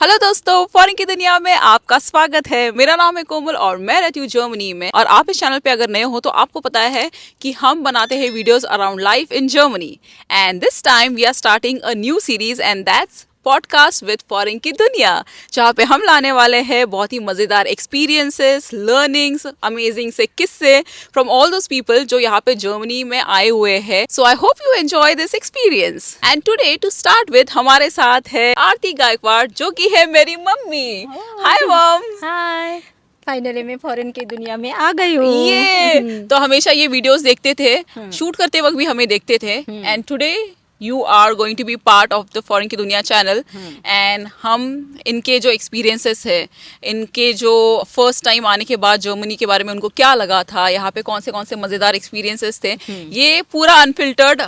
Hello दोस्तों, foreign की दुनिया में आपका स्वागत है। मेरा नाम है कोमल और मैं रहती हूँ जर्मनी में। और आप इस चैनल पे अगर नए हो तो आपको पता है कि हम बनाते हैं videos around life in Germany. And this time we are starting a new series and that's podcast with foreign की दुनिया, जहाँ पे हम लाने वाले हैं बहुत ही मजेदार एक्सपीरियंसेस, लर्निंग्स, अमेजिंग से किस्से फ्रॉम ऑल दोस पीपल जो यहाँ पे जर्मनी में आए हुए हैं। So I hope you enjoy this experience. And today to start with हमारे साथ है आरती गायकवाड़, जो कि है मेरी मम्मी। Hi mom. हाय। फाइनली मैं फॉरेन की दुनिया में आ गई हूँ। ये तो हमेशा ये वीडियोस देखते थे, शूट करते वक्त भी हमें देखते थे। And today you are going to be part of the foreign की दुनिया चैनल। एंड हम इनके जो एक्सपीरियंसेस है, इनके जो फर्स्ट टाइम आने के बाद जर्मनी के बारे में उनको क्या लगा था, यहाँ पे कौन से मजेदार एक्सपीरियंसेस थे, ये पूरा अनफिल्टर्ड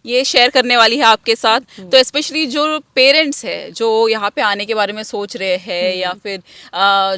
ये शेयर करने वाली है आपके साथ। तो स्पेशली जो पेरेंट्स है जो यहाँ पे आने के बारे में सोच रहे हैं, या फिर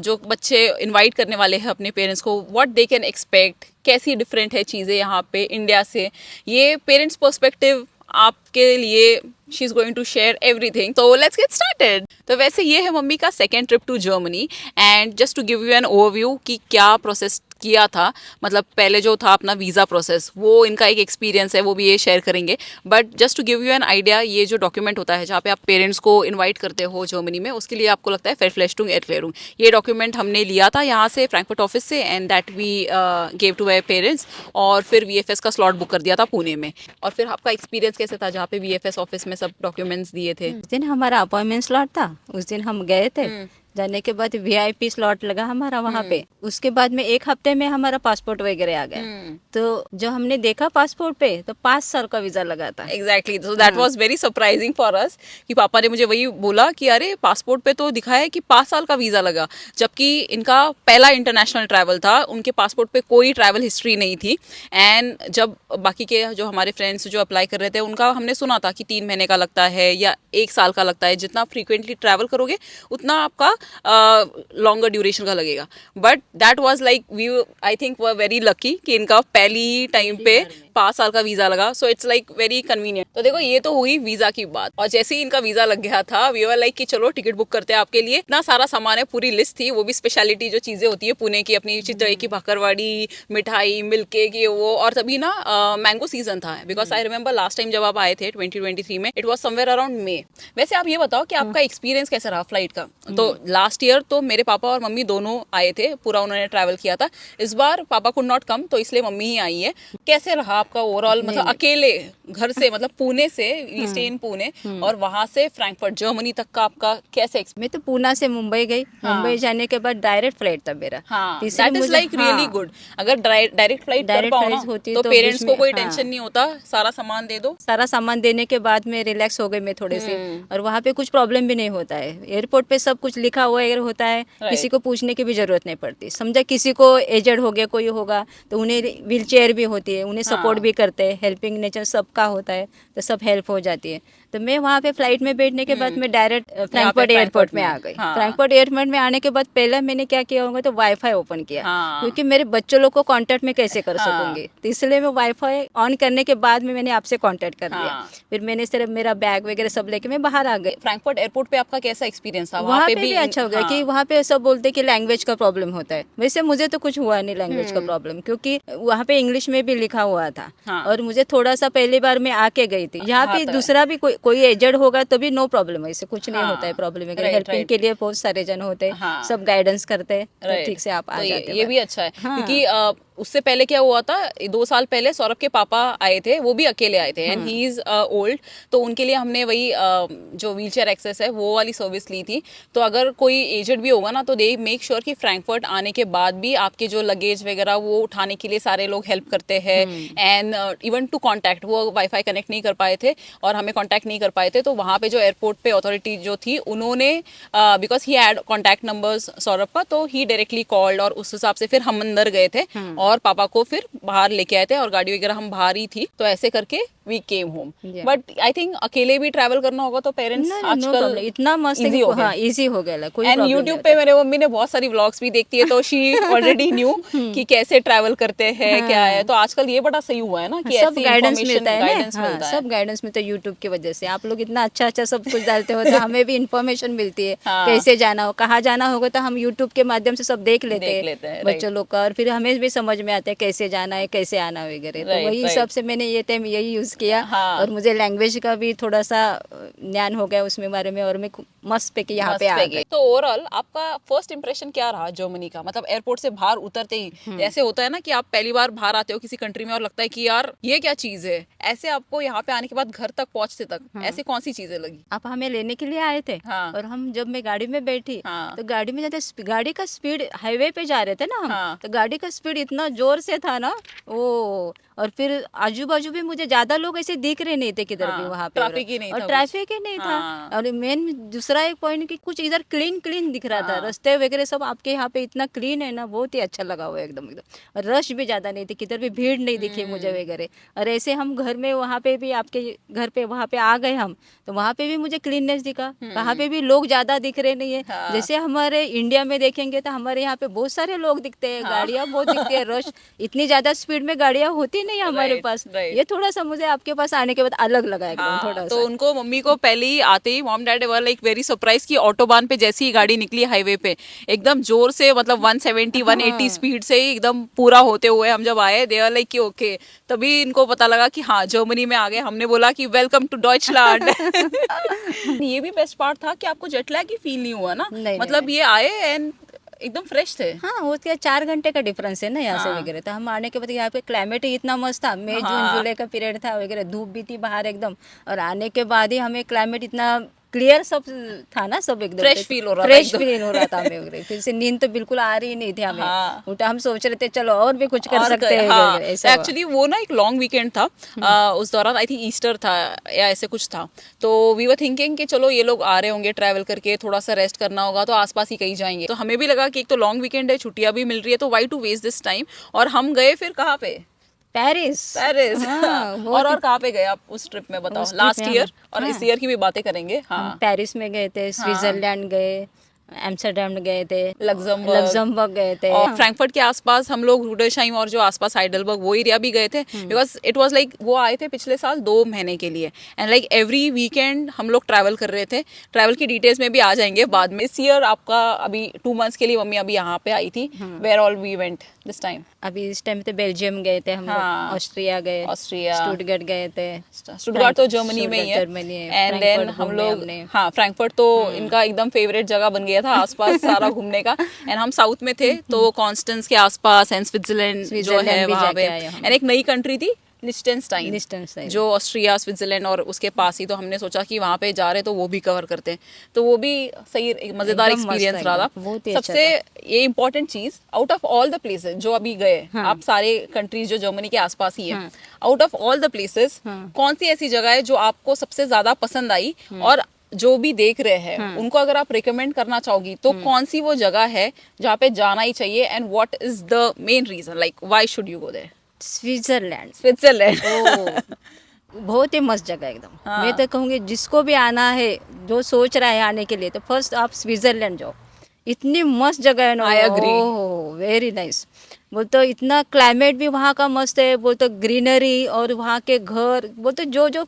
जो बच्चे इनवाइट करने वाले हैं अपने पेरेंट्स को, व्हाट दे कैन एक्सपेक्ट, कैसी डिफरेंट है चीज़ें यहाँ पे इंडिया से, ये पेरेंट्स पर्सपेक्टिव आपके लिए she is going to share everything. तो लेट्स गेट स्टार्टेड। तो वैसे ये है मम्मी का second trip to Germany. And just to give you an overview कि क्या प्रोसेस किया था, मतलब पहले जो था अपना वीज़ा प्रोसेस, वो इनका एक एक्सपीरियंस है, वो भी ये शेयर करेंगे। But just to give you an idea, ये जो डॉक्यूमेंट होता है जहाँ पे आप पेरेंट्स को इनवाइट करते हो जर्मनी में, उसके लिए आपको लगता है फेरफ्लेस्टुंग एरक्लैरुंग, ये डॉक्यूमेंट हमने लिया था यहाँ से फ्रैंकफर्ट ऑफिस से। And that we gave to my parents. और फिर VFS का स्लॉट बुक कर दिया था पुणे में। और फिर आपका एक्सपीरियंस कैसे था जहाँ पे VFS ऑफिस में सब डॉक्यूमेंट्स दिए थे? उस दिन हमारा अपॉइंटमेंट स्लॉट था, उस दिन हम गए थे। जाने के बाद VIP स्लॉट लगा हमारा वहाँ पे। उसके बाद में एक हफ्ते में हमारा पासपोर्ट वगैरह आ गया। तो जो हमने देखा पासपोर्ट पे तो 5 साल का वीजा लगा था। Exactly, so that was very surprising for us कि पापा ने मुझे वही बोला कि अरे पासपोर्ट पे तो दिखा है कि 5 साल का वीजा लगा, जबकि इनका पहला इंटरनेशनल ट्रैवल था, उनके पासपोर्ट पे कोई ट्रैवल हिस्ट्री नहीं थी। एंड जब बाकी के जो हमारे फ्रेंड्स जो अप्लाई कर रहे थे उनका हमने सुना था कि 3 महीने का लगता है या 1 साल का लगता है, जितना फ्रीक्वेंटली ट्रैवल करोगे उतना आपका लॉन्गर ड्यूरेशन का लगेगा। But that was like we I think were very lucky कि इनका पहली टाइम पे 5 साल का वीजा लगा। So it's like very convenient. तो देखो, ये तो हुई वीजा की बात। और जैसे ही इनका वीजा लग गया था, वी वर लाइक कि चलो टिकट बुक करते हैं आपके लिए। इतना सारा सामान है, पूरी लिस्ट थी, वो भी स्पेशलिटी जो चीजें होती है पुणे की, अपनी चितई की भाकरवाड़ी, मिठाई, मिल्क केक, ये वो। और तभी ना मैंगो सीजन था, because I remember last time जब आप आए थे 2023 में, इट वॉज समवेयर अराउंड मे। वैसे आप ये बताओ कि आपका एक्सपीरियंस कैसा रहा फ्लाइट का? तो लास्ट ईयर तो मेरे पापा और मम्मी दोनों आए थे, पूरा उन्होंने ट्रैवल किया था। इस बार पापा कुड नॉट कम, तो इसलिए मम्मी ही आई है। कैसे रहा आपका ओवरऑल, मतलब अकेले घर से, मतलब पुणे से, वी स्टे इन पुणे, और वहां से फ्रैंकफर्ट जर्मनी तक का आपका कैसे? मैं तो पूना से मुंबई गई। मुंबई जाने के बाद डायरेक्ट फ्लाइट था मेरा। That is like really good. अगर डायरेक्ट फ्लाइट कर पाओ ना, होती तो पेरेंट्स को कोई टेंशन नहीं होता, सारा सामान दे दो। सारा सामान देने के बाद में रिलैक्स हो गई मैं थोड़े से। और वहाँ पे कुछ प्रॉब्लम भी नहीं होता है, एयरपोर्ट पे सब कुछ लिखा हुआ होता है, किसी को पूछने की भी जरूरत नहीं पड़ती। समझा किसी को एजेड हो गया कोई होगा तो उन्हें व्हील चेयर भी होती है, उन्हें सपोर्ट भी करते हैं, हेल्पिंग नेचर सबका होता है, तो सब हेल्प हो जाती है। तो मैं वहाँ पे फ्लाइट में बैठने के बाद मैं डायरेक्ट फ्रैंकफर्ट एयरपोर्ट में आ गई। फ्रैंकफर्ट एयरपोर्ट में आने के बाद पहले मैंने क्या किया होगा तो वाईफाई ओपन किया, क्योंकि मेरे बच्चों लोग को कांटेक्ट में कैसे कर सकूंगी, तो इसलिए मैं वाईफाई ऑन करने के बाद में मैंने आपसे कांटेक्ट कर लिया। फिर मैंने सिर्फ मेरा बैग वगैरह सब लेके मैं बाहर आ गई। फ्रैंकफर्ट एयरपोर्ट पे आपका कैसा एक्सपीरियंस था? वहाँ पे भी अच्छा हो गया कि वहाँ पे सब बोलते कि लैंग्वेज का प्रॉब्लम होता है। वैसे मुझे तो कुछ हुआ नहीं लैंग्वेज का प्रॉब्लम, क्योंकि वहाँ पे इंग्लिश में भी लिखा हुआ था। और मुझे थोड़ा सा पहली बार मैं आके गई थी। यहाँ पे दूसरा भी कोई एजेड होगा तो भी नो प्रॉब्लम, ऐसे कुछ नहीं होता है प्रॉब्लम वगैरह। हेल्पिंग के लिए बहुत सारे जन होते हैं, सब गाइडेंस करते हैं, तो ठीक से आप आ जाते हैं। ये भी अच्छा है, क्योंकि उससे पहले क्या हुआ था, 2 साल पहले सौरभ के पापा आए थे, वो भी अकेले आए थे। एंड ही इज ओल्ड, तो उनके लिए हमने वही जो व्हील चेयर एक्सेस है वो वाली सर्विस ली थी। तो अगर कोई एजेड भी होगा ना, तो दे मेक श्योर कि फ्रैंकफर्ट आने के बाद भी आपके जो लगेज वगैरह वो उठाने के लिए सारे लोग हेल्प करते हैं। एंड इवन टू कॉन्टैक्ट, वो वाईफाई कनेक्ट नहीं कर पाए थे और हमें कॉन्टैक्ट नहीं कर पाए थे, तो वहाँ पे जो एयरपोर्ट पे अथॉरिटी जो थी उन्होंने, because he had contact numbers Saurabh का, तो ही डायरेक्टली कॉल्ड, और उस हिसाब से फिर हम अंदर गए थे और पापा को फिर बाहर लेके आए थे, और गाड़ी वगैरह हम बाहर ही थी। तो ऐसे करके we came home. Yeah. But I think अकेले भी ट्रैवल करना होगा तो पेरेंट्स नो आजकल प्रॉब्लम, इतना मस्त है easy कि हो गया. हाँ इजी हो गया, कोई एंड प्रॉब्लम यूट्यूब पे मेरे मम्मी ने बहुत सारी व्लॉग्स भी देखती है तो शी ऑलरेडी न्यू कि कैसे ट्रैवल करते हैं क्या है. तो आजकल ये बड़ा सही हुआ है ना कि सब ऐसी गाइडेंस इन्फॉर्मेशन मिलता है गाइडेंस ना, हाँ, मिलता है. सब गाइडेंस मिलता है यूट्यूब की वजह से. आप लोग इतना अच्छा अच्छा सब कुछ डालते हो तो हमें भी इन्फॉर्मेशन मिलती है हाँ. कैसे जाना हो, कहाँ जाना होगा तो हम यूट्यूब के माध्यम से सब देख लेते देख लेते हैं, हैं बच्चों लोग का, और फिर हमें भी समझ में आता है कैसे जाना है कैसे आना वगैरह. तो Right, वही right. हिसाब से मैंने ये टाइम यही यूज़ किया. हाँ. और मुझे लैंग्वेज का भी थोड़ा सा ज्ञान हो गया उसमें बारे में, और मैं मस्त पे कि यहाँ पे आ गई. तो ओवरऑल आपका फर्स्ट इंप्रेशन क्या रहा जर्मनी का? मतलब एयरपोर्ट से बाहर उतरते ही ऐसे होता है ना कि आप पहली बार बाहर आते हो किसी कंट्री में और लगता है कि यार ये क्या चीज है, ऐसे आपको यहाँ पे आने के बाद घर तक पहुंचते तक ऐसे कौन सी चीजें लगी? आप हमें लेने के लिए आए थे. हाँ. और हम जब मैं गाड़ी में बैठी हाँ. तो गाड़ी में ज्यादा गाड़ी का स्पीड, हाईवे पे जा रहे थे ना हम, हाँ. तो गाड़ी का स्पीड इतना जोर से था ना वो. और फिर आजू बाजू भी मुझे ज्यादा लोग ऐसे दिख रहे नहीं थे किधर हाँ, भी वहाँ पे, ट्रैफिक ही नहीं और था ट्रैफिक ही नहीं हाँ. था. और मेन दूसरा एक पॉइंट कि कुछ इधर क्लीन क्लीन दिख रहा था, हाँ. रास्ते वगैरह सब आपके यहाँ पे इतना क्लीन है ना, बहुत ही अच्छा लगा हुआ है एकदम एकदम. और रश भी ज्यादा नहीं थी, किधर भी भीड़ नहीं दिखी मुझे वगैरह. और ऐसे हम घर में वहाँ पे भी आपके घर पे वहाँ पे आ गए हम, तो वहाँ पे भी मुझे क्लीननेस दिखा. वहाँ पे भी लोग ज्यादा दिख रहे नहीं है. हाँ. जैसे हमारे इंडिया में देखेंगे तो हमारे यहाँ पे बहुत सारे लोग दिखते हैं, गाड़ियाँ बहुत दिखती है, रश इतनी ज्यादा स्पीड में गाड़ियाँ होती नहीं है हमारे Right, पास. right. ये थोड़ा सा मुझे आपके पास आने के बाद अलग लगा एकदम हाँ, थोड़ा तो सा. उनको मम्मी को पहले ही आते ही mom dad were like very surprise कि ऑटोबान पे जैसी ही गाड़ी निकली हाईवे पे एकदम जोर से, मतलब 170 180 स्पीड से ही एकदम पूरा होते हुए हम जब आए, दे वर लाइक कि ओके. तभी इनको पता लगा कि हाँ जर्मनी में आ गए. हमने बोला कि वेलकम टू डॉइचलैंड. ये भी बेस्ट पार्ट था कि आपको जेट लैग ही फील नहीं हुआ ना. नहीं, मतलब ये आए एंड एकदम फ्रेश थे. हाँ, वो क्या 4 घंटे का डिफरेंस है ना यहाँ से हाँ. वगैरह. तो हम आने के बाद यहाँ पे क्लाइमेट ही इतना मस्त था, मई जून हाँ. जुलाई का पीरियड था वगैरह, धूप भी थी बाहर एकदम. और आने के बाद ही हमें क्लाइमेट इतना क्लियर सब था ना, सब एकदम Fresh feel हो रहा था फ्रेश एकदम. फील हो रहा था हमें वगैरह. फिर से नींद तो बिल्कुल आ रही नहीं थी हमें. हाँ. उल्टा हम सोच रहे थे चलो और भी कुछ कर और सकते हैं हाँ, वगैरह, ऐसा हुआ. एक्चुअली वो ना एक लॉन्ग वीकेंड था. उस दौरान आई थिंक ईस्टर था या ऐसे कुछ था. तो वी वर थिंकिंग कि चलो ये लोग आ रहे होंगे ट्रैवल करके, थोड़ा सा रेस्ट करना होगा तो आसपास ही कहीं जाएंगे. तो हमें भी लगा कि एक तो लॉन्ग वीकेंड है, छुट्टियां भी मिल रही है, तो why to waste this time. और हम गए फिर कहाँ पे? पेरिस. पेरिस. हाँ, और कहाँ पे गए आप उस ट्रिप में बताओ? उस ट्रिप लास्ट में ईयर हम- और इस हाँ. ईयर की भी बातें करेंगे. हम हाँ. पेरिस में गए थे, स्विट्जरलैंड गए, एम्स्टरडैम गए थे, लग्जमबर्ग गए थे. और फ्रैंकफर्ट के आसपास हम लोग रूडरशाइम और जो आसपास हाइडलबर्ग वो एरिया भी गए थे. बिकॉज इट वाज लाइक वो आए थे पिछले साल 2 महीने के लिए एंड लाइक एवरी वीकेंड हम लोग ट्रैवल कर रहे थे. ट्रैवल की डिटेल्स में भी आ जाएंगे बाद में. इस ईयर आपका अभी 2 मंथ्स के लिए मम्मी अभी यहाँ पे आई थी. Where all we went this time? अभी इस टाइम तो बेल्जियम गए थे हम लोग, हाँ. ऑस्ट्रिया गए, ऑस्ट्रिया, स्टुटगर्ट गए थे. स्टुटगार्ट तो जर्मनी में ही है. जर्मनी है. एंड देन फ्रैंकफर्ट हम घूमे लोग हमने. हाँ फ्रैंकफर्ट तो इनका एकदम फेवरेट जगह बन गया था आसपास सारा घूमने का. एंड हम साउथ में थे तो कॉन्स्टेंस के आसपास एंड स्विट्जरलैंड जो स्विट्जरलैंड है भी वहाँ जाके पे. आए हम. एंड एक नई कंट्री थी लिechtenstein, लिechtenstein. जो ऑस्ट्रिया स्विट्जरलैंड और उसके पास ही. तो हमने सोचा कि वहाँ पे जा रहे तो वो भी कवर करते हैं. तो वो भी सही एक मजेदार एकदम मस्त एक्सपीरियंस था, रहा बहुत था. ही अच्छा सबसे ये इम्पोर्टेंट चीज, out of all the places जो अभी गए आप सारे कंट्रीज जो जर्मनी के आसपास ही है, out of all the places कौन सी ऐसी जगह है जो आपको सबसे ज्यादा पसंद आई? और जो भी देख रहे हैं उनको अगर आप रिकमेंड करना चाहोगी तो कौन सी वो जगह है जहाँ पे जाना ही चाहिए? And what is the main reason, like why should you go there? Switzerland. Switzerland. बहुत ही मस्त जगह एकदम. हाँ. मैं तो कहूँगी जिसको भी आना है, जो सोच रहा है आने के लिए, तो फर्स्ट आप स्विट्जरलैंड जाओ. इतनी मस्त जगह है ना. I agree. Very nice. बोल तो इतना क्लाइमेट भी वहाँ का मस्त है, बोल तो ग्रीनरी और वहाँ के घर, बोल तो जो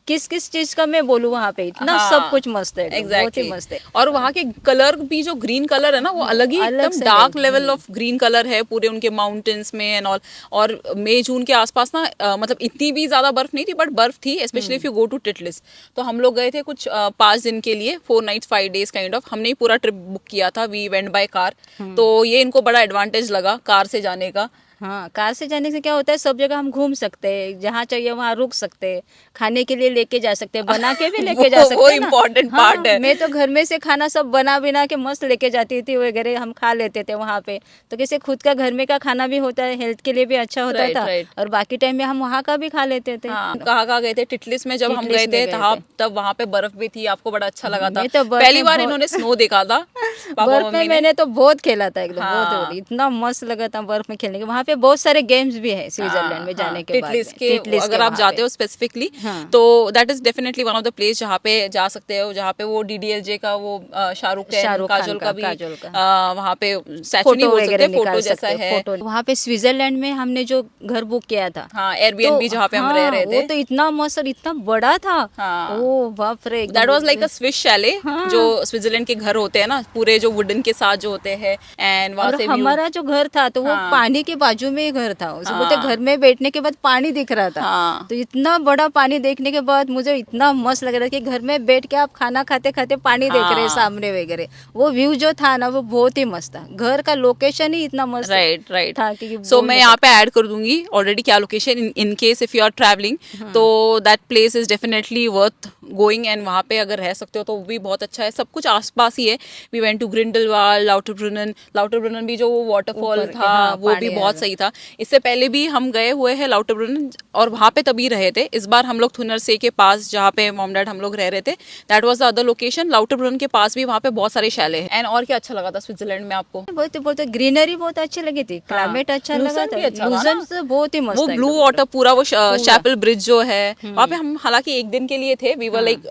किस चीज का मैं बोलूँ वहाँ पे इतना हाँ, सब कुछ मस्त है एकदम, बहुत ही exactly. मस्त है. और वहाँ के कलर भी, जो ग्रीन कलर है ना, वो अलग ही अलग एकदम से डार्क है. लेवल ऑफ ग्रीन कलर है पूरे उनके माउंटेन्स में एंड ऑल. और मई जून के आसपास ना मतलब इतनी भी ज्यादा बर्फ नहीं थी बट बर्फ थी, specially if you go to Titlis. तो हम लोग गए थे कुछ 5 दिन के लिए, 4 nights 5 days काइंड ऑफ. हमने ही पूरा ट्रिप बुक किया था. We went by car. तो ये इनको बड़ा एडवांटेज लगा कार से जाने का. हाँ, कार से जाने से क्या होता है, सब जगह हम घूम सकते हैं, जहाँ चाहिए वहाँ रुक सकते हैं, खाने के लिए लेके जा सकते हैं, बना के भी लेके जा सकते वो हैं ना. इम्पोर्टेंट हाँ, पार्ट है. मैं तो घर में से खाना सब बना के मस्त लेके जाती थी वगैरह, हम खा लेते थे वहाँ पे. तो कैसे खुद का घर में का खाना भी होता है, हेल्थ के लिए भी अच्छा होता Right, था. right. और बाकी टाइम में हम वहाँ का भी खा लेते थे. हाँ, कहाँ गए थे? टिटलिस में जब हम टिटलिस गए में थे गए थे. तब वहाँ पे बर्फ भी थी. आपको बड़ा अच्छा लगा था. मैं तो बर्फ पहली में बार बहुत- इन्होंने स्नो देखा था पापा बर्फ मम्मी में ने? मैंने तो बहुत खेला था एकदम, हाँ। बहुत इतना मस्त लगा था बर्फ में खेलने के। वहाँ पे बहुत सारे गेम्स भी है स्विट्जरलैंड में जाने के बाद टिटलिस में। के टिटलिस अगर के आप वहाँ जाते पे। हो स्पेसिफिकली हाँ। तो that is definitely one of the place जहाँ पे जा सकते हो, जहाँ पे वो डीडीएलजे का वो शाहरुख खान शाहरुख खान काजोल का भी काजोल का। वहाँ पे स्टैचू नहीं फोटो बोल सकते, वगैरह फोटो निकाल जैसा सकते हो, है। फोटो। वहाँ पे स्विट्जरलैंड में हमने जो घर बुक किया था, हाँ, एयरबीएनबी जहाँ पे हम रह रहे वो थे। तो इतना मस्त और इतना बड़ा था। हाँ। ओ बाप रे, that was like a Swiss chalet, हाँ। जो स्विट्जरलैंड के घर होते हैं ना पूरे, जो वुडन के साथ जो होते हैं, एंड वहाँ और से व्यू। हमारा जो घर था तो वो हाँ। पानी के बाजू में ही घर था। उसे बोलते हाँ। घर में बैठने के बाद पानी दिख रहा था। हाँ। तो इतना बड़ा पानी देखने के बाद मुझे इतना मस्त लग रहा था कि घर में बैठ के आप खाना खाते खाते पानी देख रहे हैं हाँ। सामने वगैरह। वो व्यू जो था ना वो बहुत ही मस्त था। घर का लोकेशन ही इतना मस्त राइट था कि सो बोल मैं नहीं यहाँ पे ऐड कर दूंगी ऑलरेडी क्या location, in case if you are travelling तो that place is definitely worth going, and वहाँ पे अगर रह सकते हो तो वो भी बहुत अच्छा है। सब कुछ आसपास ही है। वी वेंट टू ग्रिंडलवाल, लाउटरब्रुनन भी जो वो वाटरफॉल ऊपर के, था हाँ, वो भी पानी बहुत आ सही था। इससे पहले भी हम गए हुए हैं लाउटरब्रुनन और वहाँ पे तभी रहे थे। इस बार हम लोग थुनर से के पास जहाँ पे मॉम डैड हम लोग रह रहे थे, that was the other location. Lauterbrunnen के पास भी वहाँ पे बहुत सारे शैले हैं। एंड और क्या अच्छा लगा था स्विट्जरलैंड में आपको? बहुत बहुत ग्रीनरी बहुत अच्छी लगी थी, क्लाइमेट अच्छा लगा लुजर्न था। भी अच्छा था ना? लुजर्न से बहुत ही मस्त वो था ब्लू एकदम। वाटर पूरा वो चैपल ब्रिज जो है वहाँ पे हम हालांकि एक दिन के लिए थे। We were like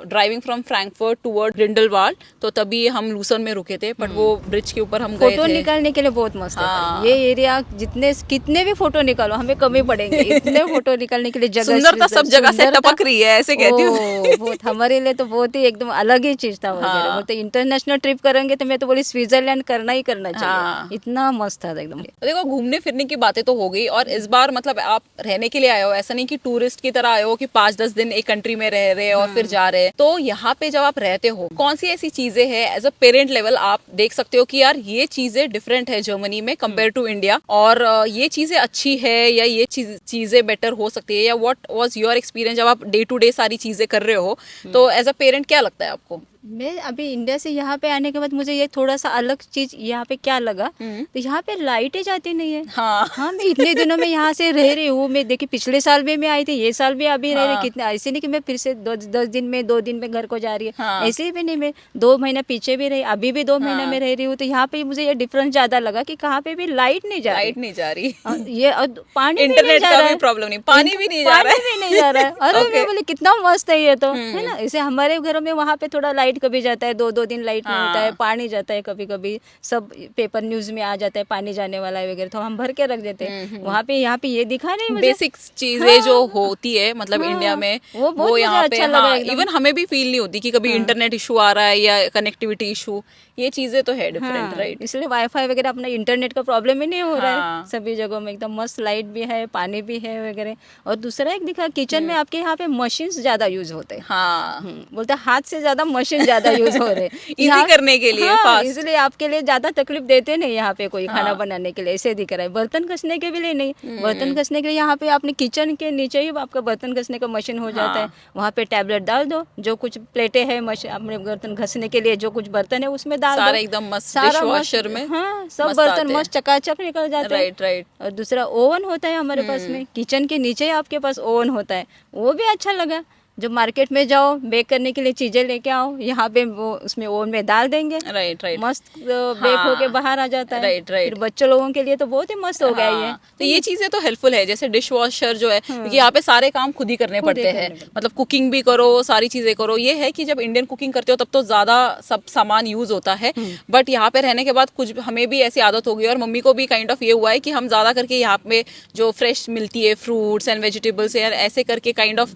driving from Frankfurt toward Grindelwald, तो तभी हम लूसन में रुके थे, बट वो ब्रिज के ऊपर हम गए फोटो थे। निकालने के लिए बहुत मस्त है। हाँ। ये एरिया जितने कितने भी फोटो निकालो हमें कमी पड़ेंगे, इतने फोटो निकालने के लिए जगह। सुंदरता सब जगह से सुंदरता- टपक रही है, ऐसे कहती हूँ। ओ, बहुत हमारे लिए तो बहुत ही एकदम अलग ही चीज था वगैरह। हाँ। बोलते इंटरनेशनल ट्रिप करेंगे तो मैं तो बोली स्विट्जरलैंड करना ही करना चाहिए। हाँ। इतना मस्त था एकदम। देखो घूमने फिरने की बातें तो हो गई, और इस बार मतलब आप रहने के लिए आए हो, ऐसा नहीं कि टूरिस्ट की तरह आए हो कि 5-10 दिन एक कंट्री में रह रहे और फिर जा रहे। तो यहाँ पे जब आप रहते हो कौन सी ऐसी चीजें हैं एज अ पेरेंट लेवल आप देख सकते हो कि यार ये चीजें डिफरेंट है जर्मनी में कंपेयर टू इंडिया, और ये चीजें अच्छी है या ये चीजें बेटर हो सकती है, या व्हाट वाज योर एक्सपीरियंस जब आप डे टू डे सारी चीजें कर रहे हो, तो एज अ पेरेंट क्या लगता है आपको? मैं अभी इंडिया से यहाँ पे आने के बाद मुझे ये थोड़ा सा अलग चीज यहाँ पे क्या लगा, तो यहाँ पे लाइटें जाती नहीं है। हाँ। मैं इतने दिनों में यहाँ से रह रही हूँ। मैं देखिए पिछले साल भी मैं आई थी, ये साल भी अभी रह रही। हाँ। कितने ऐसे नहीं कि मैं फिर से 10 दिन में 2 दिन में घर को जा रही है। हाँ। ऐसे भी नहीं, मैं 2 महीना पीछे भी रही, अभी भी 2 महीना हाँ। में रह रही हूँ। तो यहाँ पे मुझे ये डिफरेंस ज्यादा लगा कि कहाँ पे भी लाइट नहीं जा रही। लाइट नहीं जा रही, ये पानी भी नहीं इंटरनेट जा का रहा भी है। प्रॉब्लम नहीं, पानी भी नहीं जा रहा है। पानी भी नहीं जा रहा है। अरे Okay. मैं बोली कितना मस्त है ये तो, है ना। इसे हमारे घरों में वहाँ पे थोड़ा लाइट कभी जाता है, 2 दिन लाइट नहीं होता है, हाँ। पानी जाता है कभी कभी, सब पेपर न्यूज में आ जाता है पानी जाने वाला है वगैरह, तो हम भर के रख देते हैं। वहाँ पे यहाँ पे ये दिखा नहीं मुझे। बेसिक चीजें जो होती है मतलब हाँ, इंडिया में वो बहुत मुझे यहाँ पे अच्छा लगा हाँ, एकदम। इवन हमें भी फील नहीं होती कि कभी इंटरनेट इशू आ रहा है या कनेक्टिविटी इशू, ये चीजें तो है डिफरेंट, राइट? इसलिए वाईफाई वगैरह अपना इंटरनेट का प्रॉब्लम ही नहीं हो रहा हाँ। है सभी जगहों में। एकदम मस्त लाइट भी है, पानी भी है वगैरह। और दूसरा एक दिखा, किचन में आपके यहाँ पे मशीन्स ज्यादा यूज होते हैं। हाँ, बोलते हाथ से ज्यादा मशीन ज्यादा यूज हो रहे इजी करने के लिए, फास्ट। इसलिए आपके लिए ज्यादा तकलीफ देते नहीं यहाँ पे कोई खाना हाँ। बनाने के लिए, ऐसे दिख रहा है। बर्तन घसने के भी लिए नहीं, बर्तन घसने के लिए यहाँ पे अपने किचन के नीचे ही आपका बर्तन घसने का मशीन हो जाता है। वहाँ पे टैबलेट डाल दो, जो कुछ प्लेटें हैं मशीन अपने बर्तन घसने के लिए, जो कुछ बर्तन है उसमें डाल सारा दो, एकदम मस्त सारा डिशवॉशर में हाँ, सब मस्त बर्तन आते हैं। मस्त चकाचक निकल जाते हैं। Right right. और दूसरा ओवन होता है हमारे पास में, किचन के नीचे ही आपके पास ओवन होता है, वो भी अच्छा लगा। जो मार्केट में जाओ बेक करने के लिए चीजें लेके आओ, यहाँ पे वो उसमें ओवन में डाल देंगे, राइट राइट। मस्त बेक होके बाहर आ जाता है। Right right. फिर बच्चों लोगों के लिए तो बहुत ही मस्त हो गया ये। तो ये चीजें तो हेल्पफुल है, जैसे डिश वॉशर जो है, क्योंकि यहाँ पे सारे काम खुद ही करने पड़ते हैं, मतलब कुकिंग भी करो, सारी चीजें करो। ये है कि जब इंडियन कुकिंग करते हो तब तो ज्यादा सब सामान यूज होता है, बट यहाँ पे रहने के बाद कुछ हमें भी ऐसी आदत हो गई, और मम्मी को भी काइंड ऑफ ये हुआ है कि हम ज्यादा करके यहाँ पे जो फ्रेश मिलती है फ्रूट्स एंड वेजिटेबल्स यार, ऐसे करके काइंड ऑफ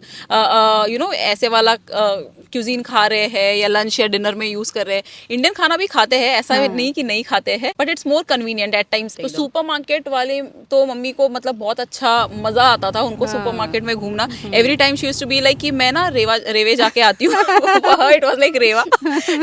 ऐसे वाला क्यूजीन खा रहे हैं या लंच या डिनर में यूज कर रहे हैं। इंडियन खाना भी खाते हैं, ऐसा नहीं कि नहीं खाते हैं, but it's more convenient at times. तो सुपरमार्केट वाले तो मम्मी को मतलब बहुत अच्छा मजा आता था उनको सुपरमार्केट में घूमना। Every time she used to be like कि मैं ना रेवे जाके आती हूँ। It was like Rewe.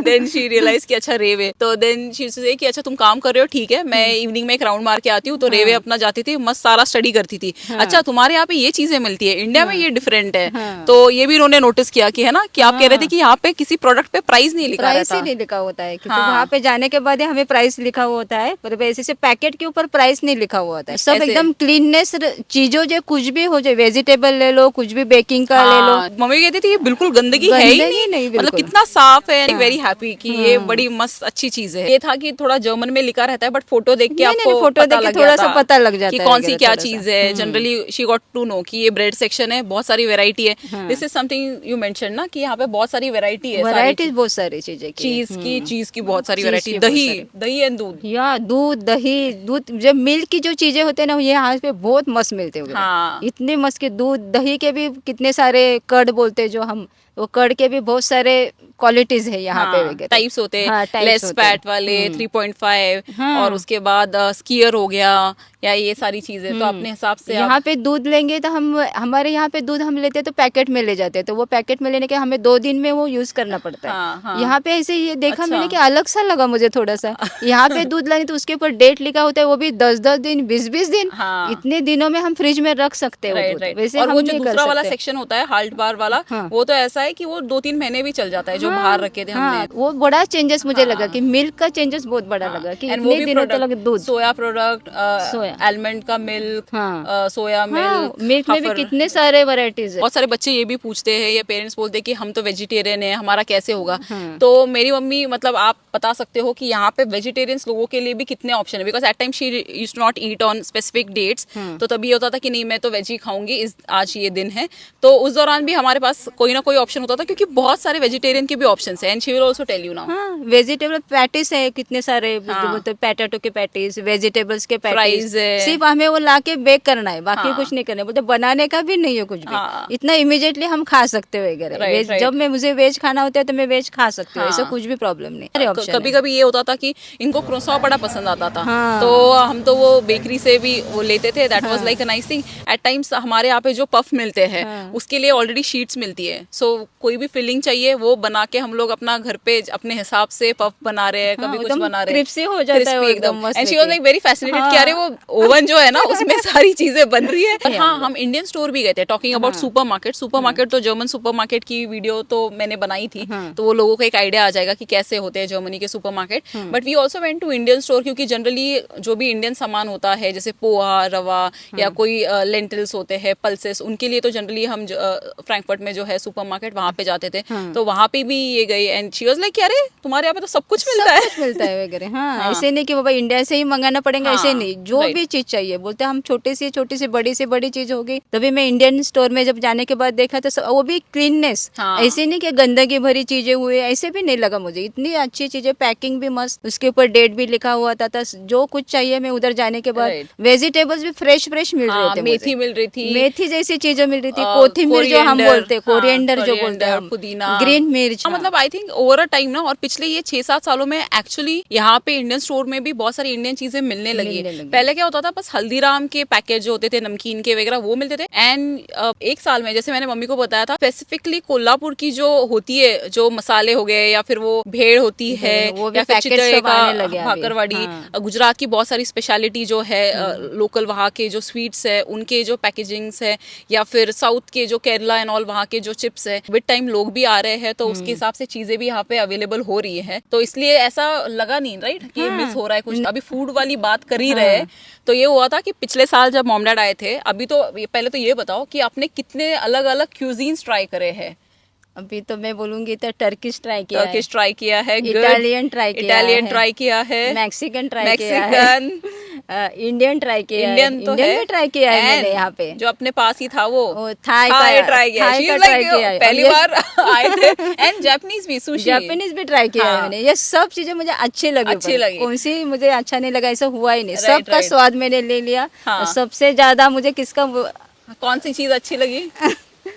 Then she realize कि अच्छा रेवे, तो देन शी यूज्ड टू से कि अच्छा तुम काम कर रहे हो, ठीक है, मैं इवनिंग में एक राउंड मार के आती हूँ। तो रेवे अपना जाती थी, मस्त सारा स्टडी करती थी। अच्छा तुम्हारे यहाँ पे ये चीजें मिलती है, इंडिया में ये डिफरेंट है, तो ये भी इन्होंने नोटिस किया कि है ना कि आप कह रहे थे कि यहाँ पे किसी प्रोडक्ट पे प्राइस नहीं लिखा प्राइस रहता। ही नहीं लिखा होता है, क्योंकि हाँ। वहाँ पे जाने के बाद ही हमें प्राइस लिखा हुआ होता है, पर वैसे से पैकेट के ऊपर प्राइस नहीं लिखा हुआ होता है। सब ऐसे। एकदम क्लीननेस चीजों जो कुछ भी हो जाए, वेजिटेबल ले लो, कुछ भी बेकिंग का ले लो, हाँ, मम्मी कहती थी ये बिल्कुल गंदगी है ही गंदगी नहीं, मतलब बिल्कुल। कितना साफ है। वेरी हैप्पी कि ये बड़ी मस्त अच्छी चीज है। ये था कि थोड़ा जर्मन में लिखा रहता है बट फोटो देख के नहीं, आपको नहीं, फोटो पता देख के लग थोड़ा जाता सा पता लग जाता कि है कौन सी वगैरह क्या थोड़ा सा। चीज है। Generally she got to know कि ये ब्रेड सेक्शन है, बहुत सारी वेरायटी है। This is something you mention ना कि यहाँ पे बहुत सारी वेरायटी है, वैरायटीज बहुत सारी चीजें की है। चीज की बहुत सारी चीज वेरायटी, की बहुत दही सारी। दही एंड दूध। या दूध, दही, दूध जब मिल्क की जो चीजें होते हैं ना, ये यहाँ पे बहुत मस्त मिलते हैं। हाँ। इतने मस्त के दूध दही के भी कितने सारे कर्ड बोलते हैं जो हम, वो कर्ड के भी बहुत सारे क्वालिटीज है यहाँ पे वगैरह। टाइप्स होते हैं, हाँ, types लेस होते हैं। फैट वाले 3.5 हाँ। और उसके बाद स्कीयर हो गया या ये सारी चीजें। तो अपने हिसाब से यहाँ पे दूध लेंगे तो हम, हमारे यहाँ पे दूध हम लेते हैं तो पैकेट में ले जाते हैं, तो वो पैकेट में लेने के हमें 2 दिन में वो यूज करना पड़ता है। हाँ, हाँ। यहाँ पे ऐसे ये देखा अच्छा। मैंने कि अलग सा लगा मुझे थोड़ा सा। यहाँ पे दूध लाने तो उसके ऊपर डेट लिखा होता है, वो भी 10-10 दिन, 20-20 दिन। हाँ। इतने दिनों में हम फ्रिज में रख सकते हैं वो राइट दूध। राइट। वैसे और हम वो जो नहीं कर दूसरा वाला सकते। सेक्शन होता है हाल्ट बार वाला, हाँ। वो तो ऐसा है कि वो 2-3 महीने भी चल जाता है, जो बाहर रखे थे हाँ, हमने। वो बड़ा चेंजेस मुझे लगा कि मिल्क का चेंजेस बहुत बड़ा लगा कि एंड वो इतने भी दिनों तक दूध। सोया प्रोडक्ट, सोया। आलमंड का मिल्क, हाँ। सोया हाँ, मिल्क, मिल्क में भी कितने सारे वैरायटीज है। बहुत सारे बच्चे ये भी पूछते हैं या पेरेंट्स बोलते हैं कि हम तो वेजिटेरियन है, हमारा कैसे होगा। हाँ। तो मेरी मम्मी मतलब आप बता सकते हो कि यहाँ पे वेजिटेरियंस लोगों के लिए भी कितने ऑप्शन है, because at time she use not eat on specific dates. तो तभी होता था कि नहीं मैं तो वेज ही खाऊंगी, इस आज ये दिन है। तो उस दौरान भी हमारे पास कोई ना कोई ऑप्शन होता था, क्योंकि बहुत सारे वेजिटेरियन के भी ऑप्शन है। And she will also tell you now. हाँ, वेजिटेबल पैटीज है कितने सारे, जो बोलते हैं पैटेटो के पैटीज, वेजिटेबल्स के पैटीज Fries है। सिर्फ हमें वो लाके बेक करना है, बाकी हाँ। कुछ नहीं करना है। बोलते बनाने का भी नहीं है कुछ भी। हाँ। इतना इमीडिएटली हम खा सकते हो वगैरह। Right, veg right. जब मैं मुझे वेज खाना होता है तो मैं वेज खा सकती हूँ, हाँ। ऐसा कुछ भी प्रॉब्लम नहीं। अरे ऑप्शन कभी कभी ये होता था कि इनको क्रोसॉ बड़ा पसंद आता था। हाँ। तो हम तो वो बेकरी से भी वो लेते थे। That was like a nice thing. At times हमारे यहाँ पे जो पफ मिलते हैं उसके लिए ऑलरेडी शीट्स मिलती है। सो कोई भी फिलिंग चाहिए वो बना के हम लोग अपना घर पे अपने हिसाब से पफ बना रहे हैं, कभी कुछ एकदम बना रहे हैं। crispy हो जाता है वो Crispy एकदम मस्त एंड शी वाज लेके। लाइक वेरी फैसिनेटेड कि अरे वो ओवन जो है ना उसमें सारी चीजें बन रही है। पर हाँ, हम इंडियन स्टोर भी गए थे। टॉकिंग अबाउट सुपरमार्केट तो जर्मन सुपरमार्केट की वीडियो तो मैंने बनाई थी, तो वो लोगों को एक आइडिया आ जाएगा कि कैसे होते हैं जर्मनी के supermarket. But we also went to Indian store, क्योंकि जनरली जो भी इंडियन सामान होता है जैसे पोहा, रवा या कोई लेंटिल्स होते हैं, पल्सेस, उनके लिए तो जनरली हम फ्रैंकफर्ट में जो है सुपरमार्केट वहां पे जाते थे। तो वहां पे भी ये गई एंड शी वाज लाइक अरे तुम्हारे यहाँ पे तो सब कुछ मिलता है। कुछ मिलता है वगैरह। हाँ, ऐसे नहीं कि बाबा इंडिया से ही मंगाना पड़ेगा, ऐसे नहीं। जो right. भी चीज चाहिए बोलते हम छोटी से बड़ी चीज होगी। तभी मैं इंडियन स्टोर में जब जाने के बाद देखा तो वो भी क्लीननेस, हाँ। ऐसे नहीं कि गंदगी भरी चीजें हुए, ऐसे भी नहीं लगा मुझे। इतनी अच्छी चीजें, पैकिंग भी मस्त, उसके ऊपर डेट भी लिखा हुआ था। जो कुछ चाहिए मैं उधर जाने के बाद, Right. वेजिटेबल्स भी फ्रेश मिल रहे थे। मेथी मिल रही थी, मेथी जैसी चीजें मिल रही थी, कोथिमीर जो हम बोलते हैं, कोरिएंडर जो बोलते हैं, पुदीना, ग्रीन मिर्च। मतलब I think over a time ना, और पिछले ये 6-7 सालों में एक्चुअली यहाँ पे इंडियन स्टोर में भी बहुत सारी इंडियन चीजें मिलने लगी है। पहले क्या होता था, बस हल्दीराम के पैकेज जो होते थे नमकीन के वगैरह वो मिलते थे। एंड एक साल में, जैसे मैंने मम्मी को बताया था, स्पेसिफिकली कोल्हापुर की जो होती है, जो मसाले हो गए या फिर वो भेड़ होती है या फिर चितरे का भाकरवाड़ी, गुजरात की बहुत सारी स्पेशलिटी जो है लोकल वहाँ के जो स्वीट्स है उनके जो पैकेजिंग्स है, या फिर साउथ के जो केरला एंड ऑल वहाँ के जो चिप्स है, विद टाइम लोग भी आ रहे हैं तो उसके हिसाब से चीजें भी यहाँ पे अवेलेबल हो रही है। तो इसलिए ऐसा लगा नहीं राइट कि मिस हो रहा है कुछ। अभी फूड वाली बात कर ही रहे हैं, तो ये हुआ था कि पिछले साल जब मॉम डैड आए थे, अभी तो पहले तो ये बताओ कि आपने कितने अलग अलग क्यूजीन्स ट्राई करे हैं। अभी तो मैं बोलूंगी तो टर्किश ट्राई किया है, टर्किश ट्राई किया है, इटालियन ट्राई किया है, मैक्सिकन ट्राई किया है, इंडियन ट्राई किया है। इंडियन तो है, में ट्राई किया है मैंने यहाँ पे। जो अपने पास ही था वो थाई ट्राई किया है, पहली बार आए थे। एंड जापानीज भी, सुशी, जापानीज भी ट्राई किया है मैंने। ये सब चीजें मुझे अच्छी लगी। कौन सी मुझे अच्छा नहीं लगा ऐसा हुआ ही नहीं। सबका स्वाद मैंने ले लिया। सबसे ज्यादा मुझे किसका, कौन सी चीज अच्छी लगी?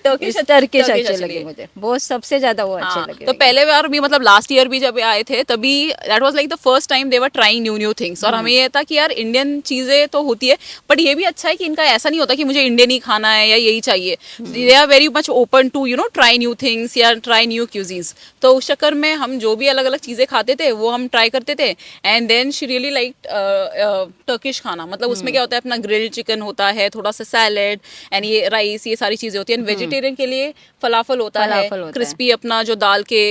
टर्किश अच्छे लगे मुझे बहुत, सबसे ज्यादा वो अच्छे लगे। तो पहले बार भी मतलब लास्ट ईयर भी जब आए थे तभी that was like the first time they were trying new things. और हमें ये था कि यार इंडियन चीजें तो होती है, बट ये भी अच्छा है कि इनका ऐसा नहीं होता कि मुझे इंडियन ही खाना है या यही चाहिए। They are very much open to try new things या ट्राई न्यू क्यूजीन्स। तो उस चक्कर में हम जो भी अलग अलग चीजें खाते थे वो हम ट्राई करते थे। And then she really like Turkish खाना, मतलब उसमें क्या होता है, अपना ग्रिल्ड चिकन होता है, थोड़ा सा सैलेड एंड ये राइस, ये सारी चीजें होती है। वेजिटेरियन के लिए फलाफल होता है, फलाफल होता है। क्रिस्पी अपना जो दाल के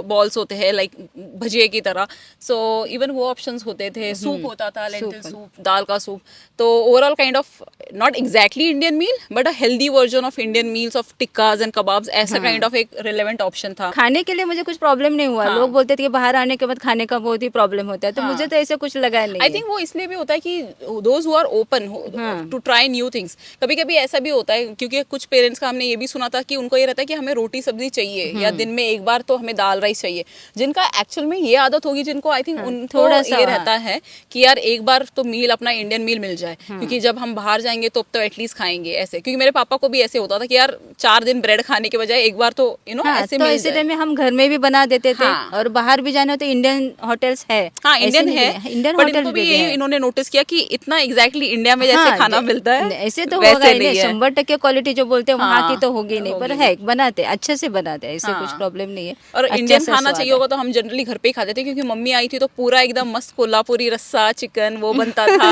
बॉल्स होते हैं लाइक भजिए की तरह, सो इवन वो ऑप्शंस होते थे, सूप होता था, लेंटिल सूप, दाल का सूप। तो overall kind of not exactly Indian meal but a healthy version of Indian meals of tikkas and kebabs, ऐसा काइंड ऑफ एक रिलेवेंट ऑप्शन था। खाने के लिए मुझे कुछ प्रॉब्लम नहीं हुआ। लोग बोलते थे कि बाहर आने के बाद खाने का बहुत ही प्रॉब्लम होता है, तो मुझे तो ऐसा कुछ लगा नहीं। आई थिंक वो इसलिए भी होता है कि those who are open to try new things. कभी कभी ऐसा भी होता है क्योंकि कुछ पेरेंट्स का हमने ये भी सुना था कि उनको ये रहता है कि हमें रोटी सब्जी चाहिए या दिन में एक बार तो हमें दाल राइस चाहिए, जिनका एक्चुअल में ये आदत होगी, जिनको आई थिंक उनको थोड़ा सा ये रहता है कि यार एक बार तो मील अपना इंडियन मील मिल जाए, क्योंकि जब हम बाहर जाएंगे तो एटलीस्ट खाएंगे ऐसे। क्योंकि मेरे पापा को भी ऐसे होता था कि यार 4 दिन ब्रेड खाने के बजाय एक बार तो ऐसे तो मिल इसी जाए। टाइम में हम घर में भी बना देते थे। और बाहर भी जाना हो तो इंडियन होटल्स है। हाँ, इंडियन है, इंडियन बट होटल इनको भी भी ये है। इन्होंने नोटिस किया कि इतना एग्जैक्टली इंडिया में जैसे खाना मिलता है ऐसे तो वैसे होगा ही नहीं नहीं, है। 100% क्वालिटी जो बोलते हैं वहाँ की तो होगी नहीं, पर होगी है बनाते अच्छे से बनाते हैं, ऐसे कुछ प्रॉब्लम नहीं है। और अच्छा इंडियन सा खाना स्वाद चाहिए है। होगा तो हम जनरली घर पे ही खाते थे, क्योंकि मम्मी आई थी तो पूरा एकदम मस्त कोल्हापुरी रस्सा चिकन वो बनता था,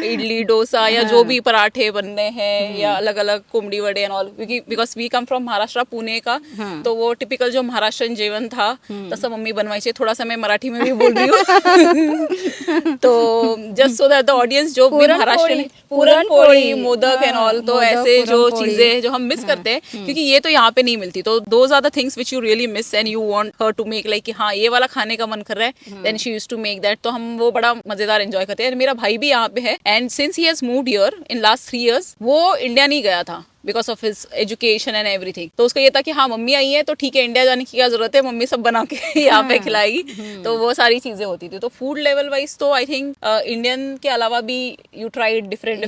इडली डोसा या जो भी पराठे बनने हैं या अलग अलग कोंबडी वड़े एंड ऑल, क्योंकि because we come from Maharashtra, Pune का, तो वो टिपिकल जो महाराष्ट्रन जेवण था तसं मम्मी बनवायचे। थोड़ा सा मैं मराठी में भी बोल रही हूँ तो just so that the audience जो भी महाराष्ट्र, पूरनपोळी, मोदक एंड ऑल, तो मोदक, ऐसे जो पुरणपोळी। चीजें जो हम मिस करते हैं क्योंकि ये तो यहाँ पे नहीं मिलती, तो those are the things which you really miss and you want her to make, like कि हाँ ये वाला खाने का मन कर रहा है, then she used to make that. तो हम वो बड़ा मजेदार एंजॉय करते हैं। मेरा भाई भी यहाँ पे है and since he has moved here in last 3 years, वो इंडिया नहीं गया था because of his education and everything. तो उसका ये था कि हाँ मम्मी आई है तो ठीक है, इंडिया जाने की क्या जरूरत है, मम्मी सब बना के यहाँ पे खिलाएगी। तो वो सारी चीजें होती थी। तो फूड लेवल वाइज तो आई थिंक इंडियन के अलावा भी यू ट्राइड डिफरेंट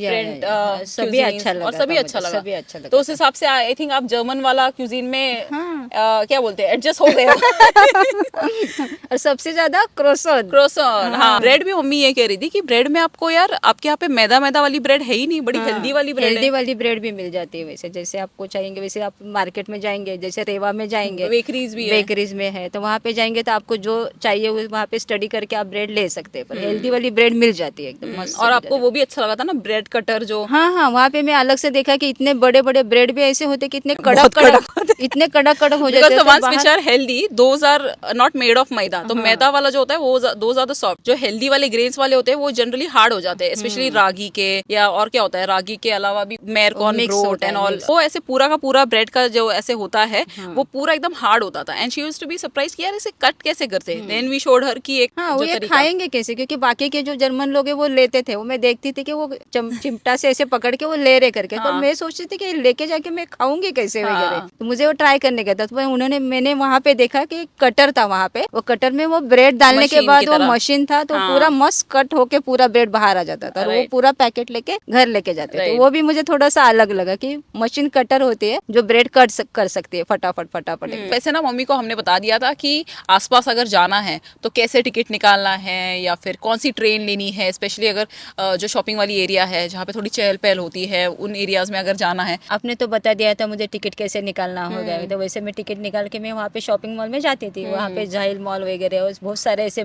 सभी अच्छा लगा और सभी था अच्छा मुझे, लगा। सभी अच्छा लगा तो उस हिसाब से आई थिंक आप जर्मन वाला क्यूजीन में क्या बोलते हैं, एडजस्ट हो गए। और सबसे ज्यादा क्रोसन। क्रोसन, हाँ। ब्रेड भी मम्मी ये कह रही थी कि ब्रेड में आपको यार आपके यहाँ पे मैदा मैदा वाली ब्रेड है ही नहीं, बड़ी हेल्दी वाली ब्रेड हेल्दी है। वाली ब्रेड भी मिल जाती है वैसे, जैसे आपको चाहिए वैसे। आप मार्केट में जाएंगे, जैसे रेवा में जाएंगे, बेकरीज भी है। बेकरीज में है, तो वहाँ पे जाएंगे तो आपको जो चाहिए वहाँ पे स्टडी करके आप ब्रेड ले सकते हैं। पर हेल्दी वाली ब्रेड मिल जाती है एकदम मस्त। और आपको वो भी अच्छा लगा था ना, ब्रेड कटर जो। हाँ, वहाँ पे मैं अलग से देखा कि इतने बड़े बड़े ब्रेड भी ऐसे होते कि इतने कड़क इतने कड़क हो जाते Because हैं। the ones which are healthy, those are not made of मैदा। तो मैदा वाला जो होता है वो those are the soft। जो हेल्दी वाले ग्रेन्स वाले होते हैं वो जनरली हार्ड हो जाते हैं, स्पेशली रागी के, या और क्या होता है रागी के अलावा भी मैरकॉर्न ब्रोट एंड ऑल, वो ऐसे पूरा का पूरा ब्रेड का जो ऐसे होता है वो पूरा एकदम हार्ड होता था। And she used to be surprise कि यार इसे कट कैसे करते हैं। देन वी शोड हर की एक हाँ, वो जो ये तरीका। खाएंगे कैसे, क्योंकि बाकी के जो जर्मन लोग हैं वो लेते थे, वो मैं देखती थी कि वो चिमटा से ऐसे पकड़ के वो ले रहे करके। तो मैं सोचती थी कि लेके जाके मैं खाऊंगी कैसे वगैरह। तो मुझे वो ट्राई करने का था, तो मैंने वहाँ पे देखा कि कटर था वहाँ पे, वो कटर में वो ब्रेड डालने के मशीन बाद की वो तरह। मशीन था, तो पूरा मस्त कट होके पूरा ब्रेड बाहर आ जाता था। और वो पूरा पैकेट लेके घर लेके जाते थे। वो भी मुझे थोड़ा सा अलग लगा कि मशीन कटर होती है जो ब्रेड कट कर सकती है फटाफट। वैसे ना मम्मी को हमने बता दिया था कि आसपास अगर जाना है तो कैसे टिकट निकालना है या फिर कौन सी ट्रेन लेनी है, स्पेशली अगर जो शॉपिंग वाली एरिया है जहाँ पे थोड़ी चहल पहल होती है, उन एरियाज में अगर जाना है। आपने तो बता दिया था मुझे टिकट कैसे निकालना होगा, तो वैसे मैं टिकट निकाल के मैं वहाँ पे शॉपिंग मॉल में जाती थी। वहाँ पे जाहिल मॉल वगैरह और बहुत सारे ऐसे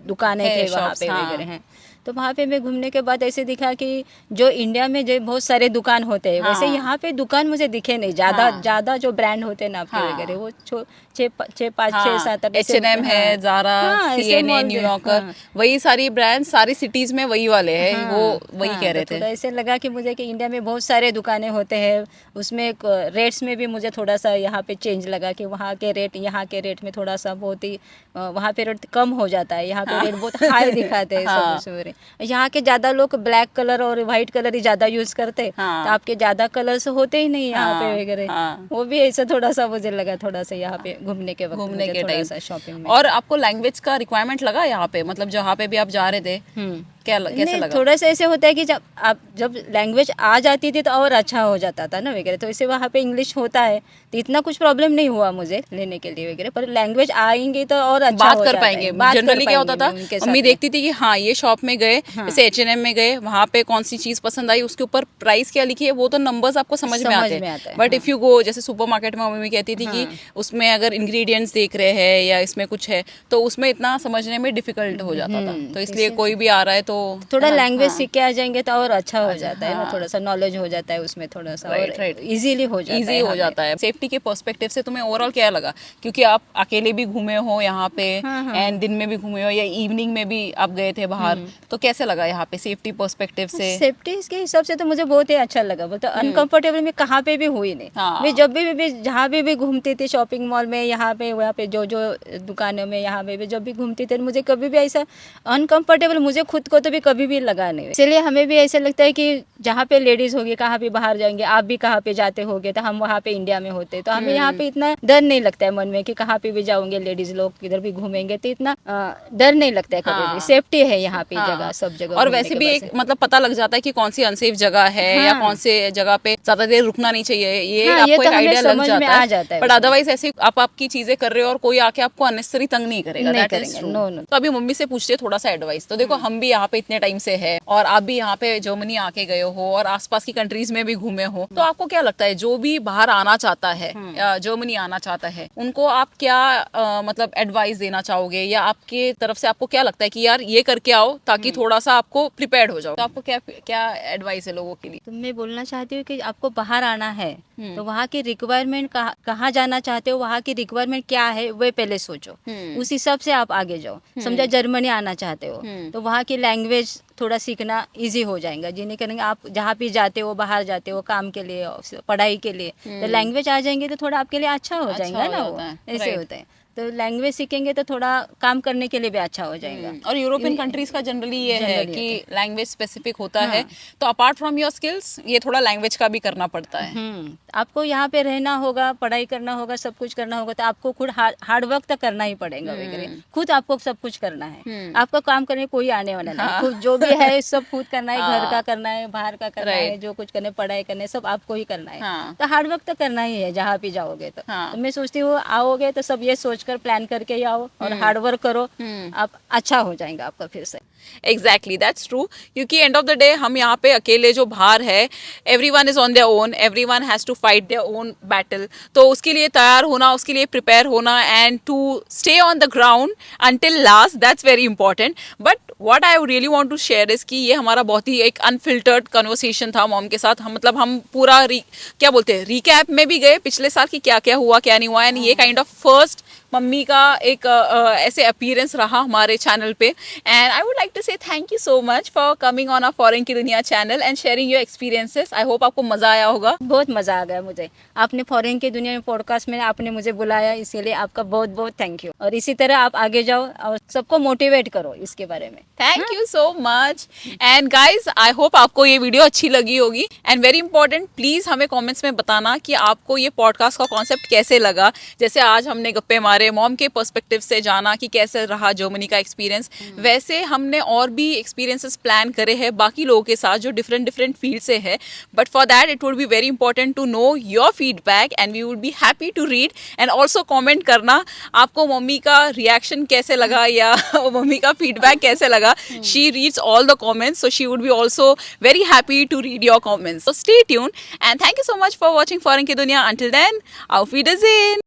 दुकानें थे वहाँ पे वगैरह हैं। तो वहाँ पे मैं घूमने के बाद ऐसे दिखा कि जो इंडिया में जो बहुत सारे दुकान होते हैं वैसे यहाँ पे दुकान मुझे दिखे नहीं। ज्यादा जो ब्रांड होते हैं ना आपके वगैरह वो 6-5-6-7 H&M है, ज़ारा, C&A, न्यूयॉर्कर, वही सारी ब्रांड सारी सिटीज में वही वाले हैं। वो वही कह रहे थे। तो ऐसे लगा कि मुझे कि इंडिया में बहुत सारे दुकानें होते हैं, उसमें रेट्स में भी मुझे थोड़ा सा यहाँ पे चेंज लगा कि वहाँ के रेट यहाँ के रेट में थोड़ा सा बहुत ही वहाँ पे रेट कम हो जाता है, यहाँ पे रेट बहुत हाई दिखाते हैं सब उसमें। यहाँ के ज्यादा लोग ब्लैक कलर और व्हाइट कलर ही ज्यादा यूज करते, तो आपके ज्यादा कलर्स होते ही नहीं यहाँ पे वगैरह। वो भी ऐसा थोड़ा सा मुझे लगा थोड़ा सा यहाँ पे घूमने के वक्त, घूमने के थोड़ा टाइम सा शॉपिंग में। और आपको लैंग्वेज का रिक्वायरमेंट लगा यहाँ पे, मतलब जहाँ पे भी आप जा रहे थे कैसे लगा? थोड़ा सा ऐसे होता है कि जब लैंग्वेज आ जाती थी तो और अच्छा हो जाता था ना वगैरह। तो इसे वहाँ पे इंग्लिश होता है तो इतना कुछ प्रॉब्लम नहीं हुआ मुझे लेने के लिए वगैरह। पर लैंग्वेज आएंगे तो और अच्छा बात हो कर जाता पाएंगे। है, बात कर जनरली क्या होता था, पाएंगे उनके साथ मम्मी में। देखती थी कि हाँ ये शॉप में गए, जैसे H&M में गए, वहाँ पे कौन सी चीज पसंद आई, उसके ऊपर प्राइस क्या लिखी है, वो तो नंबर्स आपको समझ में आते हैं। बट इफ यू गो जैसे सुपरमार्केट में, मम्मी कहती थी कि उसमें अगर इंग्रेडिएंट्स देख रहे हैं या इसमें कुछ है तो उसमें इतना समझने में डिफिकल्ट हो जाता था। तो इसलिए कोई भी आ रहा है तो तो थोड़ा लैंग्वेज हाँ। सीख के आ जाएंगे तो और अच्छा हो जाता है ना, हाँ। थोड़ा सा नॉलेज हो जाता है उसमें, थोड़ा सा Right, और right. इजीली हो जाता इजी है हो हमें। जाता है। सेफ्टी के पर्सपेक्टिव से तुम्हें ओवरऑल क्या लगा, क्योंकि आप अकेले भी घूमे हो यहाँ पे एंड दिन में भी घूमे हो या इवनिंग में भी आप गए थे बाहर, तो कैसे लगा यहाँ पे सेफ्टी पर्सपेक्टिव से? सेफ्टी के हिसाब से तो मुझे बहुत ही अच्छा लगा, बोलते अनकंफर्टेबल मैं कहाँ पे भी हुई नहीं। हाँ। मैं जब भी जहाँ भी घूमती थी, शॉपिंग मॉल में, यहाँ पे वहाँ पे जो दुकानों में, यहाँ पे भी जब भी घूमती थी, मुझे कभी भी ऐसा अनकंफर्टेबल मुझे खुद को तो भी कभी भी लगा नहीं। इसलिए हमें भी ऐसा लगता है कि जहाँ पे लेडीज होगी, कहाँ भी बाहर जाएंगे, आप भी कहाँ पे जाते होगे, तो हम वहाँ पे इंडिया में होते तो हमें यहाँ पे इतना डर नहीं लगता है मन में कि कहाँ पे भी जाओगे लेडीज लोग, किधर भी घूमेंगे तो इतना डर नहीं लगता है कभी भी। हाँ। सेफ्टी है यहाँ पे हाँ। जगह, सब जगह और घूमने वैसे के भी बाद एक से। मतलब पता लग जाता है कि कौन सी अनसेफ जगह है या हाँ। कौन से जगह पे ज्यादा देर रुकना नहीं चाहिए, ये हाँ, ये आपको तो एक हमें आइडिया लग समझ में जाता आ है। जाता है बट उसमें। अदरवाइज ऐसे आप आपकी चीजें कर रहे हो और कोई आके आपको अननेसेसरी तंग नहीं करेगा, नहीं दैट इज करेंगे, ट्रू। No, no. तो अभी मम्मी से पूछते हैं थोड़ा सा एडवाइस। तो देखो हम भी यहाँ पे इतने टाइम से है और आप भी यहाँ पे जर्मनी आके गए हो और आसपास की कंट्रीज में भी घूमे हो, तो आपको क्या लगता है जो भी बाहर आना चाहता है या जर्मनी आना चाहता है, उनको आप क्या मतलब एडवाइस देना चाहोगे, या आपके तरफ से आपको क्या लगता है कि यार ये करके आओ ताकि थोड़ा सा आपको प्रिपेयर्ड हो जाओ? तो आपको क्या क्या एडवाइस है लोगों के लिए? तो मैं बोलना चाहती हूँ कि आपको बाहर आना है तो वहाँ की रिक्वायरमेंट कहाँ जाना चाहते हो, वहाँ की रिक्वायरमेंट क्या है वो पहले सोचो, उस हिसाब से आप आगे जाओ। समझा जर्मनी आना चाहते हो तो वहाँ की लैंग्वेज थोड़ा सीखना इजी हो जाएगा, जिन्हें करेंगे आप जहाँ भी जाते हो, बाहर जाते हो काम के लिए, पढ़ाई के लिए, तो लैंग्वेज आ जाएंगे तो थोड़ा आपके लिए अच्छा हो जाएगा हो ना, वो जाता है, ऐसे right. होता है। तो लैंग्वेज सीखेंगे तो थोड़ा काम करने के लिए भी अच्छा हो जाएगा। और यूरोपियन कंट्रीज का जनरली ये है Generally कि लैंग्वेज स्पेसिफिक होता है, तो अपार्ट फ्रॉम योर स्किल्स ये थोड़ा लैंग्वेज का भी करना पड़ता है। आपको यहाँ पे रहना होगा, पढ़ाई करना होगा, सब कुछ करना होगा, तो आपको खुद हार्ड वर्क तो करना ही पड़ेगा वगैरह, खुद आपको सब कुछ करना है। आपको काम करने कोई आने वाला नहीं, खुद जो भी है सब खुद करना है, घर का करना है, बाहर का करना है, जो कुछ करना है, पढ़ाई करना है, सब आपको ही करना है। हाँ। तो हार्ड वर्क तो करना ही है जहाँ भी जाओगे तो। हाँ। तो मैं सोचती हूँ आओगे तो सब ये सोचकर प्लान करके आओ और हार्ड वर्क करो, आप अच्छा हो जाएगा आपका फिर से। Exactly, that's true. क्योंकि एंड ऑफ द डे हम यहाँ पे अकेले जो बाहर है, everyone is on their own, everyone has to fight their own battle. तो उसके लिए तैयार होना, उसके लिए प्रिपेयर होना and to stay on the ground until last, that's very important. But what I really want to share is कि ये हमारा बहुत ही एक अनफिल्टर्ड कन्वर्सेशन था मॉम के साथ। हम मतलब हम पूरा क्या बोलते हैं, रिकैप में भी गए पिछले साल की क्या क्या हुआ क्या नहीं हुआ, एंड ये काइंड ऑफ फर्स्ट मम्मी का एक ऐसे अपीयरेंस रहा हमारे चैनल पे। And I would like to say thank you so much for coming on a foreign की दुनिया channel and sharing your experiences. I hope आपको मजा आया होगा। बहुत मजा आ गया मुझे, आपने फॉरेन की दुनिया में पॉडकास्ट में आपने मुझे बुलाया, इसीलिए आपका बहुत बहुत थैंक यू। और इसी तरह आप आगे जाओ और सबको मोटिवेट करो इसके बारे में। Thank you so much. And guys I hope आपको ये वीडियो अच्छी लगी होगी, एंड वेरी इंपॉर्टेंट प्लीज हमें कमेंट्स में बताना कि आपको ये पॉडकास्ट का कॉन्सेप्ट कैसे लगा। जैसे आज हमने गप्पे मारे, मॉम के पर्सपेक्टिव से जाना कि कैसे रहा जर्मनी का एक्सपीरियंस, वैसे हमने और भी एक्सपीरियंसेस प्लान करे हैं बाकी लोगों के साथ जो डिफरेंट डिफरेंट फील्ड से है। But for that it would be very important to know your feedback and we would be happy to read and also comment करना आपको मम्मी का रिएक्शन कैसे लगा या मम्मी का फीडबैक कैसे लगा। She reads all the comments, so she would be also very happy to read your comments. So stay tune and thank you so much for watching foreign की दुनिया। Until then, auf Wiedersehen।